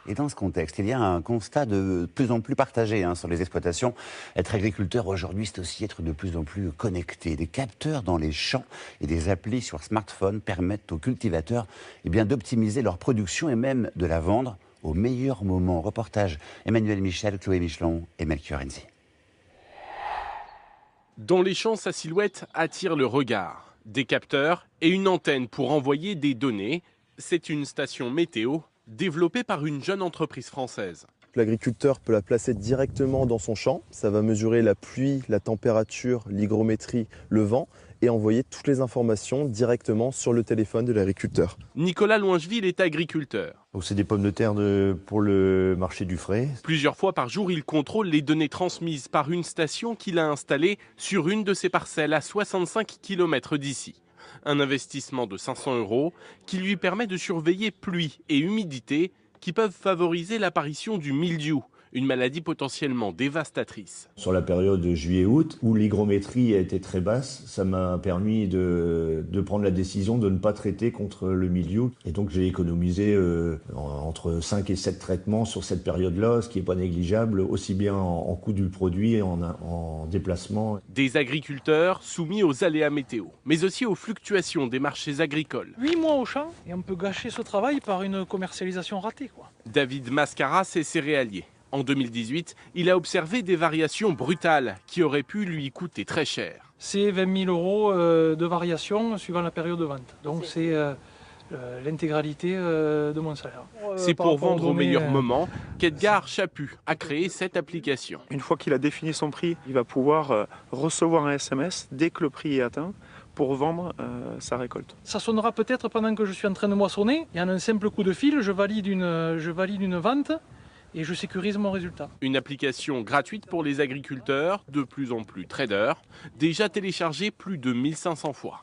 Et dans ce contexte, il y a un constat de plus en plus partagé sur les exploitations. Être agriculteur aujourd'hui, c'est aussi être de plus en plus connecté. Des capteurs dans les champs et des applis sur smartphone permettent aux cultivateurs d'optimiser leur production et même de la vendre au meilleur moment. Reportage Emmanuel Michel, Chloé Michelon et Melchior Renzi. Dans les champs, sa silhouette attire le regard. Des capteurs et une antenne pour envoyer des données. C'est une station météo développée par une jeune entreprise française. L'agriculteur peut la placer directement dans son champ. Ça va mesurer la pluie, la température, l'hygrométrie, le vent et envoyer toutes les informations directement sur le téléphone de l'agriculteur. Nicolas Loingeville est agriculteur. C'est des pommes de terre pour le marché du frais. Plusieurs fois par jour, il contrôle les données transmises par une station qu'il a installée sur une de ses parcelles à 65 km d'ici. Un investissement de 500 € qui lui permet de surveiller pluie et humidité qui peuvent favoriser l'apparition du mildiou, une maladie potentiellement dévastatrice. Sur la période de juillet-août, où l'hygrométrie a été très basse, ça m'a permis de prendre la décision de ne pas traiter contre le mildiou. Et donc j'ai économisé entre 5 et 7 traitements sur cette période-là, ce qui n'est pas négligeable, aussi bien en coût du produit et en déplacement. Des agriculteurs soumis aux aléas météo, mais aussi aux fluctuations des marchés agricoles. 8 mois au champ et on peut gâcher ce travail par une commercialisation ratée, David Mascaras est céréalier. En 2018, il a observé des variations brutales qui auraient pu lui coûter très cher. C'est 20 000 € de variation suivant la période de vente. Donc c'est l'intégralité de mon salaire. C'est pour vendre au meilleur moment qu'Edgar Chaput a créé cette application. Une fois qu'il a défini son prix, il va pouvoir recevoir un SMS dès que le prix est atteint pour vendre sa récolte. Ça sonnera peut-être pendant que je suis en train de moissonner. Il y a un simple coup de fil, je valide une vente. Et je sécurise mon résultat. Une application gratuite pour les agriculteurs, de plus en plus traders, déjà téléchargée plus de 1500 fois.